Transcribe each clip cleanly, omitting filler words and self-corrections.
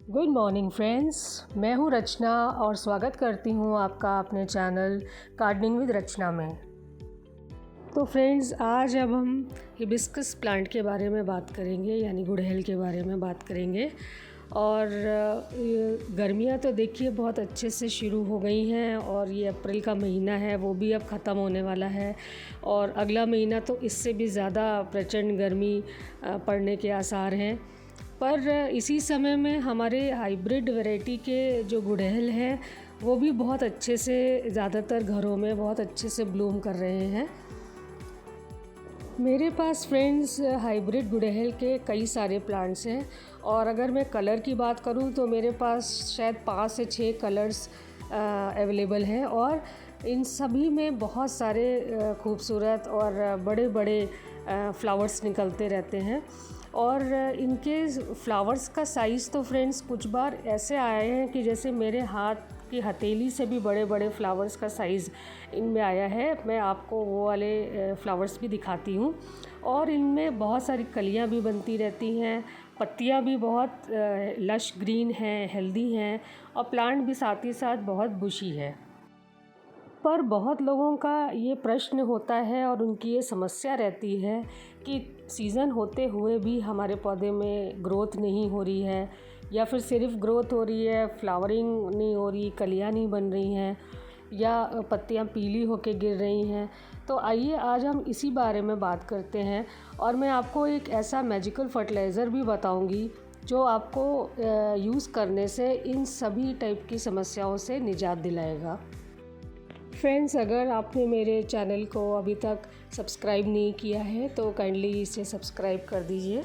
Good morning friends, मैं हूं रचना और स्वागत करती हूं आपका अपने चैनल गार्डनिंग विद रचना में। तो फ्रेंड्स, आज अब हम हिबिस्कस प्लांट के बारे में बात करेंगे, यानी गुड़हल के बारे में बात करेंगे। और गर्मियां तो देखिए बहुत अच्छे से शुरू हो गई हैं और ये अप्रैल का महीना है वो भी अब ख़त्म होने वाला है और अगला महीना तो इससे भी ज़्यादा प्रचंड गर्मी पड़ने के आसार हैं। पर इसी समय में हमारे हाइब्रिड वैरायटी के जो गुड़हल हैं वो भी बहुत अच्छे से ज़्यादातर घरों में बहुत अच्छे से ब्लूम कर रहे हैं। मेरे पास फ्रेंड्स हाइब्रिड गुड़हल के कई सारे प्लांट्स हैं और अगर मैं कलर की बात करूं तो मेरे पास शायद 5 से 6 कलर्स अवेलेबल हैं और इन सभी में बहुत सारे खूबसूरत और बड़े बड़े फ्लावर्स निकलते रहते हैं। और इनके फ्लावर्स का साइज़ तो फ्रेंड्स कुछ बार ऐसे आए हैं कि जैसे मेरे हाथ की हथेली से भी बड़े बड़े फ्लावर्स का साइज़ इनमें आया है। मैं आपको वो वाले फ्लावर्स भी दिखाती हूँ। और इनमें बहुत सारी कलियाँ भी बनती रहती हैं, पत्तियाँ भी बहुत लश ग्रीन हैं, हेल्दी हैं और प्लांट भी साथ ही साथ बहुत बुशी है। पर बहुत लोगों का ये प्रश्न होता है और उनकी ये समस्या रहती है कि सीज़न होते हुए भी हमारे पौधे में ग्रोथ नहीं हो रही है, या फिर सिर्फ ग्रोथ हो रही है, फ्लावरिंग नहीं हो रही, कलियाँ नहीं बन रही हैं, या पत्तियाँ पीली होके गिर रही हैं। तो आइए आज हम इसी बारे में बात करते हैं और मैं आपको एक ऐसा मैजिकल फर्टिलाइज़र भी बताऊंगी जो आपको यूज़ करने से इन सभी टाइप की समस्याओं से निजात दिलाएगा। फ्रेंड्स, अगर आपने मेरे चैनल को अभी तक सब्सक्राइब नहीं किया है तो काइंडली इसे सब्सक्राइब कर दीजिए।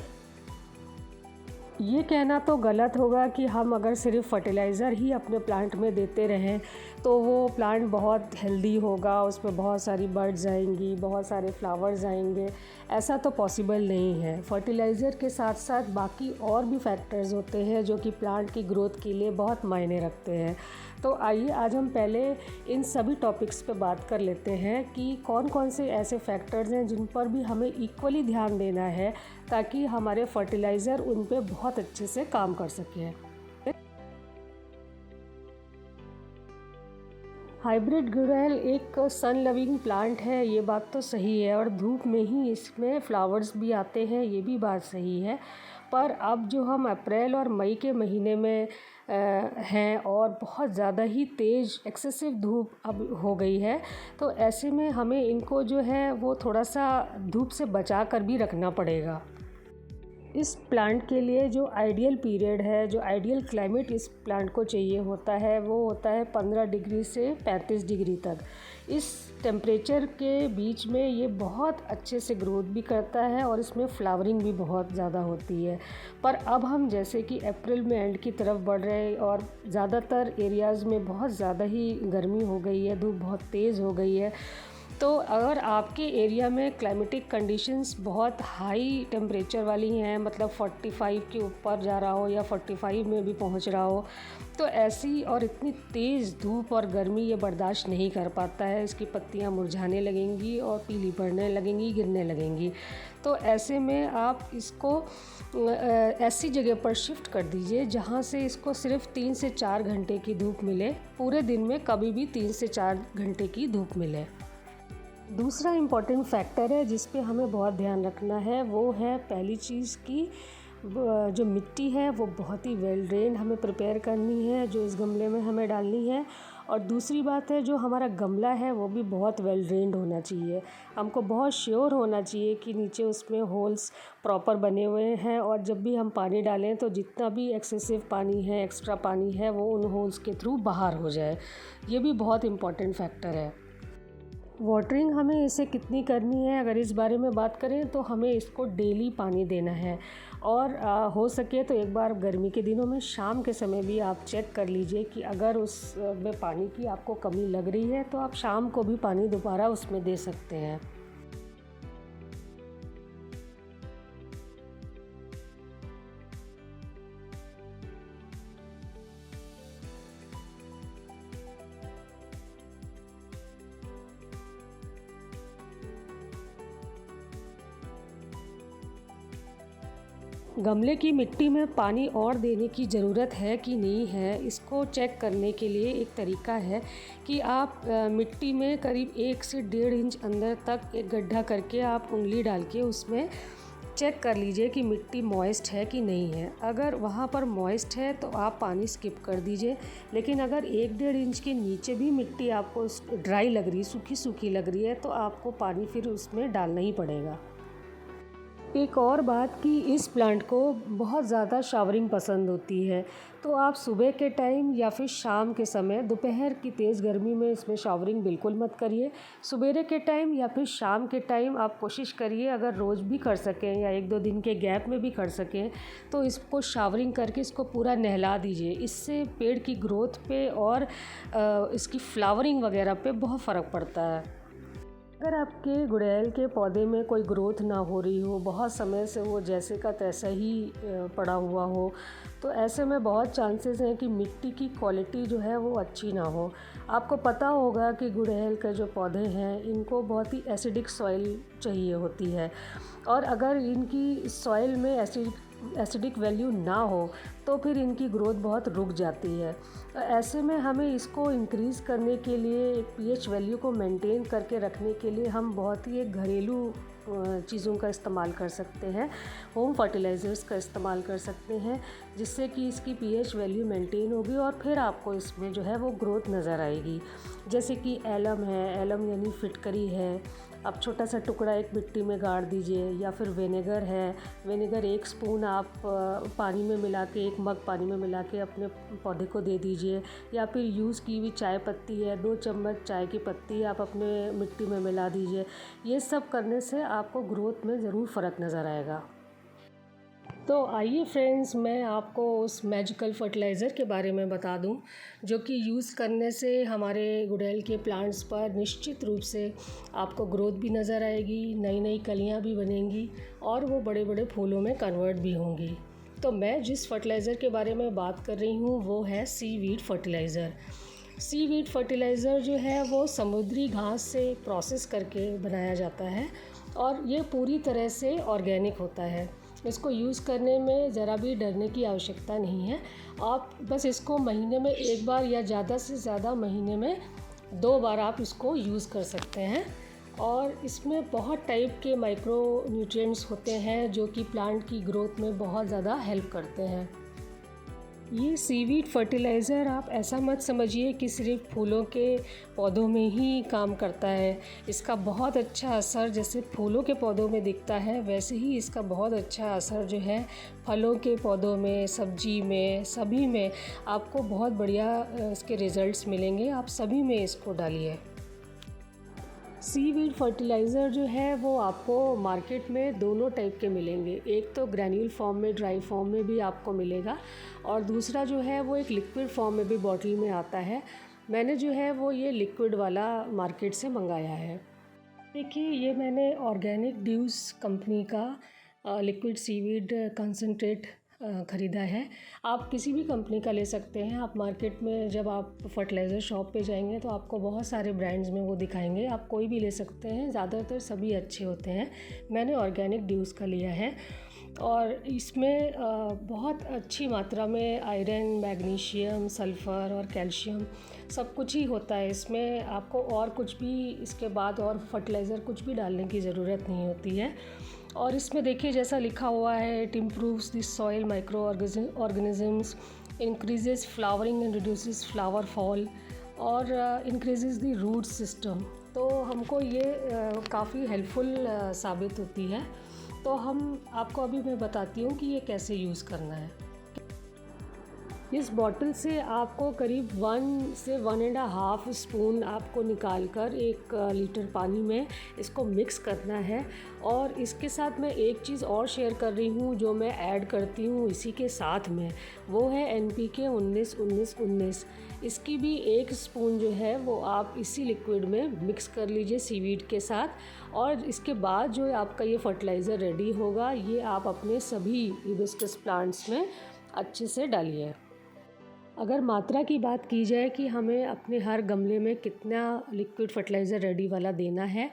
ये कहना तो गलत होगा कि हम अगर सिर्फ फर्टिलाइज़र ही अपने प्लांट में देते रहें तो वो प्लांट बहुत हेल्दी होगा, उसमें बहुत सारी बर्ड्स आएंगी, बहुत सारे फ्लावर्स आएंगे। ऐसा तो पॉसिबल नहीं है। फर्टिलाइज़र के साथ साथ बाकी और भी फैक्टर्स होते हैं जो कि प्लांट की ग्रोथ के लिए बहुत मायने रखते हैं। तो आइए आज हम पहले इन सभी टॉपिक्स पे बात कर लेते हैं कि कौन कौन से ऐसे फैक्टर्स हैं जिन पर भी हमें इक्वली ध्यान देना है ताकि हमारे फर्टिलाइज़र उन पे बहुत अच्छे से काम कर सके। हाइब्रिड गुड़हल एक सन लविंग प्लांट है, ये बात तो सही है, और धूप में ही इसमें फ्लावर्स भी आते हैं, ये भी बात सही है। पर अब जो हम अप्रैल और मई के महीने में हैं और बहुत ज़्यादा ही तेज़ एक्सेसिव धूप अब हो गई है, तो ऐसे में हमें इनको जो है वो थोड़ा सा धूप से बचा कर भी रखना पड़ेगा। इस प्लांट के लिए जो आइडियल पीरियड है, जो आइडियल क्लाइमेट इस प्लांट को चाहिए होता है वो होता है 15 डिग्री से 35 डिग्री तक। इस टेम्परेचर के बीच में ये बहुत अच्छे से ग्रोथ भी करता है और इसमें फ्लावरिंग भी बहुत ज़्यादा होती है। पर अब हम जैसे कि अप्रैल में एंड की तरफ बढ़ रहे हैं और ज़्यादातर एरियाज़ में बहुत ज़्यादा ही गर्मी हो गई है, धूप बहुत तेज़ हो गई है। तो अगर आपके एरिया में क्लाइमेटिक कंडीशंस बहुत हाई टेम्परेचर वाली हैं, मतलब 45 के ऊपर जा रहा हो या 45 में भी पहुंच रहा हो, तो ऐसी और इतनी तेज़ धूप और गर्मी ये बर्दाश्त नहीं कर पाता है। इसकी पत्तियां मुरझाने लगेंगी और पीली पड़ने लगेंगी, गिरने लगेंगी। तो ऐसे में आप इसको ऐसी जगह पर शिफ्ट कर दीजिए जहाँ से इसको सिर्फ 3 से 4 घंटे की धूप मिले। पूरे दिन में कभी भी 3 से 4 घंटे की धूप मिले। दूसरा इम्पॉर्टेंट फैक्टर है जिस पे हमें बहुत ध्यान रखना है, वो है पहली चीज़ की जो मिट्टी है वो बहुत ही वेल ड्रेन्ड हमें प्रिपेयर करनी है, जो इस गमले में हमें डालनी है। और दूसरी बात है, जो हमारा गमला है वो भी बहुत वेल ड्रेन्ड होना चाहिए। हमको बहुत श्योर होना चाहिए कि नीचे उसमें होल्स प्रॉपर बने हुए हैं और जब भी हम पानी डालें तो जितना भी एक्सेसिव पानी है, एक्स्ट्रा पानी है, वो उन होल्स के थ्रू बाहर हो जाए। ये भी बहुत इम्पॉर्टेंट फैक्टर है। वाटरिंग हमें इसे कितनी करनी है, अगर इस बारे में बात करें तो हमें इसको डेली पानी देना है। और हो सके तो एक बार गर्मी के दिनों में शाम के समय भी आप चेक कर लीजिए कि अगर उस में पानी की आपको कमी लग रही है तो आप शाम को भी पानी दोबारा उसमें दे सकते हैं। गमले की मिट्टी में पानी और देने की ज़रूरत है कि नहीं है, इसको चेक करने के लिए एक तरीका है कि आप मिट्टी में करीब 1 से 1.5 इंच अंदर तक एक गड्ढा करके आप उंगली डाल के उसमें चेक कर लीजिए कि मिट्टी मॉइस्ट है कि नहीं है। अगर वहाँ पर मॉइस्ट है तो आप पानी स्किप कर दीजिए, लेकिन अगर 1-1.5 इंच के नीचे भी मिट्टी आपको ड्राई लग रही, सूखी सूखी लग रही है, तो आपको पानी फिर उसमें डालना ही पड़ेगा। एक और बात कि इस प्लांट को बहुत ज़्यादा शावरिंग पसंद होती है, तो आप सुबह के टाइम या फिर शाम के समय, दोपहर की तेज़ गर्मी में इसमें शावरिंग बिल्कुल मत करिए। सवेरे के टाइम या फिर शाम के टाइम आप कोशिश करिए, अगर रोज़ भी कर सकें या 1-2 दिन के गैप में भी कर सकें, तो इसको शावरिंग करके इसको पूरा नहला दीजिए। इससे पेड़ की ग्रोथ पे और इसकी फ्लावरिंग वगैरह पे बहुत फ़र्क पड़ता है। अगर आपके गुड़हल के पौधे में कोई ग्रोथ ना हो रही हो, बहुत समय से वो जैसे का तैसा ही पड़ा हुआ हो, तो ऐसे में बहुत चांसेस हैं कि मिट्टी की क्वालिटी जो है वो अच्छी ना हो। आपको पता होगा कि गुड़हल के जो पौधे हैं इनको बहुत ही एसिडिक सॉइल चाहिए होती है, और अगर इनकी सॉइल में एसिडिक वैल्यू ना हो तो फिर इनकी ग्रोथ बहुत रुक जाती है। ऐसे में हमें इसको इंक्रीज़ करने के लिए, एक पीएच वैल्यू को मेंटेन करके रखने के लिए हम बहुत ही एक घरेलू चीज़ों का इस्तेमाल कर सकते हैं, होम फर्टिलाइज़र्स का इस्तेमाल कर सकते हैं, जिससे कि इसकी पीएच वैल्यू मेंटेन होगी और फिर आपको इसमें जो है वो ग्रोथ नज़र आएगी। जैसे कि एलम है, एलम यानी फिटकरी है, आप छोटा सा टुकड़ा एक मिट्टी में गाड़ दीजिए, या फिर विनेगर है, विनेगर 1 स्पून आप पानी में मिला के, 1 मग पानी में मिला के अपने पौधे को दे दीजिए, या फिर यूज़ की हुई चाय पत्ती है, 2 चम्मच चाय की पत्ती आप अपने मिट्टी में मिला दीजिए। ये सब करने से आपको ग्रोथ में ज़रूर फ़र्क नज़र आएगा। तो आइए फ्रेंड्स, मैं आपको उस मैजिकल फर्टिलाइज़र के बारे में बता दूं, जो कि यूज़ करने से हमारे गुड़हल के प्लांट्स पर निश्चित रूप से आपको ग्रोथ भी नज़र आएगी, नई नई कलियां भी बनेंगी और वो बड़े बड़े फूलों में कन्वर्ट भी होंगी। तो मैं जिस फर्टिलाइज़र के बारे में बात कर रही हूँ वो है सीवीड फर्टिलाइज़र। सीवीड फर्टिलाइज़र जो है वो समुद्री घास से प्रोसेस करके बनाया जाता है और ये पूरी तरह से ऑर्गेनिक होता है। इसको यूज़ करने में ज़रा भी डरने की आवश्यकता नहीं है। आप बस इसको महीने में 1 बार या ज़्यादा से ज़्यादा महीने में 2 बार आप इसको यूज़ कर सकते हैं। और इसमें बहुत टाइप के माइक्रो न्यूट्रिएंट्स होते हैं जो कि प्लांट की ग्रोथ में बहुत ज़्यादा हेल्प करते हैं। ये सीवीड फर्टिलाइज़र आप ऐसा मत समझिए कि सिर्फ फूलों के पौधों में ही काम करता है। इसका बहुत अच्छा असर जैसे फूलों के पौधों में दिखता है, वैसे ही इसका बहुत अच्छा असर जो है फलों के पौधों में, सब्जी में, सभी में आपको बहुत बढ़िया इसके रिज़ल्ट्स मिलेंगे। आप सभी में इसको डालिए। सीवीड फर्टिलाइज़र जो है वो आपको मार्केट में दोनों टाइप के मिलेंगे। एक तो ग्रैन्यूल फॉर्म में, ड्राई फॉर्म में भी आपको मिलेगा, और दूसरा जो है वो एक लिक्विड फॉर्म में भी बॉटल में आता है। मैंने जो है वो ये लिक्विड वाला मार्केट से मंगाया है। देखिए, ये मैंने ऑर्गेनिक ड्यूज कंपनी का लिक्विड सीवीड कंसंट्रेट ख़रीदा है। आप किसी भी कंपनी का ले सकते हैं। आप मार्केट में जब आप फर्टिलाइज़र शॉप पे जाएंगे तो आपको बहुत सारे ब्रांड्स में वो दिखाएंगे, आप कोई भी ले सकते हैं, ज़्यादातर सभी अच्छे होते हैं। मैंने ऑर्गेनिक ड्यूज़ का लिया है और इसमें बहुत अच्छी मात्रा में आयरन, मैग्नीशियम, सल्फ़र और कैल्शियम सब कुछ ही होता है इसमें। आपको और कुछ भी इसके बाद और फर्टिलाइज़र कुछ भी डालने की ज़रूरत नहीं होती है। और इसमें देखिए जैसा लिखा हुआ है, it improves the soil micro organisms, increases flowering and reduces flower fall, और इंक्रीजेस द रूट सिस्टम। तो हमको ये काफ़ी हेल्पफुल साबित होती है। तो आपको अभी मैं बताती हूँ कि ये कैसे यूज़ करना है। इस बॉटल से आपको करीब 1 से 1.5 स्पून आपको निकाल कर 1 लीटर पानी में इसको मिक्स करना है। और इसके साथ मैं एक चीज़ और शेयर कर रही हूँ जो मैं ऐड करती हूँ इसी के साथ में, वो है NPK 19-19-19। इसकी भी 1 स्पून जो है वो आप इसी लिक्विड में मिक्स कर लीजिए सीवीड के साथ। और इसके बाद जो आपका ये फर्टिलाइज़र रेडी होगा, ये आप अपने सभी हिबिस्कस प्लांट्स में अच्छे से डालिए। अगर मात्रा की बात की जाए कि हमें अपने हर गमले में कितना लिक्विड फर्टिलाइज़र रेडी वाला देना है,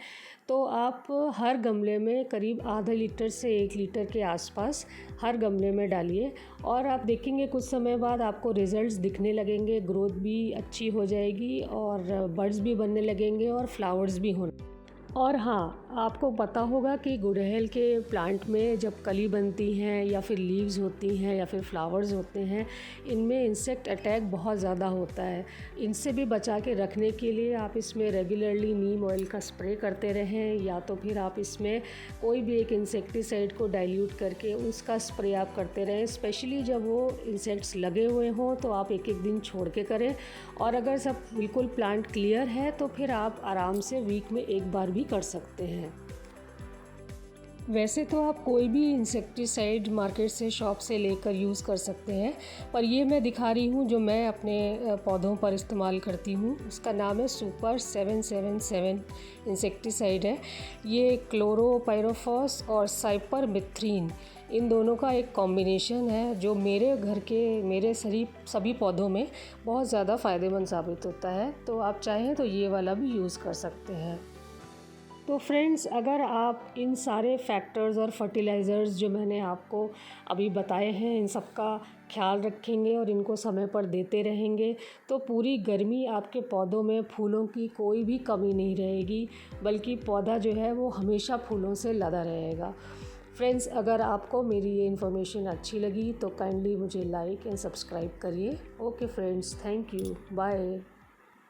तो आप हर गमले में करीब आधा लीटर से 1 लीटर के आसपास हर गमले में डालिए और आप देखेंगे कुछ समय बाद आपको रिज़ल्ट्स दिखने लगेंगे, ग्रोथ भी अच्छी हो जाएगी और बड्स भी बनने लगेंगे और फ्लावर्स भी होने। और हाँ, आपको पता होगा कि गुड़हल के प्लांट में जब कली बनती हैं या फिर लीव्स होती हैं या फिर फ्लावर्स होते हैं, इनमें इंसेक्ट अटैक बहुत ज़्यादा होता है। इनसे भी बचा के रखने के लिए आप इसमें रेगुलरली नीम ऑयल का स्प्रे करते रहें या तो फिर आप इसमें कोई भी एक इंसेक्टिसाइड को डाइल्यूट करके उसका स्प्रे आप करते रहें। स्पेशली जब वो इंसेक्ट्स लगे हुए हों तो आप एक एक दिन छोड़ के करें और अगर सब बिल्कुल प्लांट क्लियर है तो फिर आप आराम से वीक में एक बार भी कर सकते हैं। वैसे तो आप कोई भी इंसेक्टिसाइड मार्केट से शॉप से लेकर यूज़ कर सकते हैं, पर ये मैं दिखा रही हूँ जो मैं अपने पौधों पर इस्तेमाल करती हूँ। उसका नाम है सुपर 777 इंसेक्टिसाइड है। ये क्लोरोपाइरोफॉस और साइपरमेथ्रिन इन दोनों का एक कॉम्बिनेशन है जो मेरे सभी पौधों में बहुत ज़्यादा फ़ायदेमंद साबित होता है। तो आप चाहें तो ये वाला भी यूज़ कर सकते हैं। तो फ्रेंड्स, अगर आप इन सारे फैक्टर्स और फर्टिलाइज़र्स जो मैंने आपको अभी बताए हैं इन सब का ख्याल रखेंगे और इनको समय पर देते रहेंगे तो पूरी गर्मी आपके पौधों में फूलों की कोई भी कमी नहीं रहेगी, बल्कि पौधा जो है वो हमेशा फूलों से लदा रहेगा। फ्रेंड्स, अगर आपको मेरी ये इन्फॉर्मेशन अच्छी लगी तो काइंडली मुझे लाइक एंड सब्सक्राइब करिए। Okay friends, thank you, bye.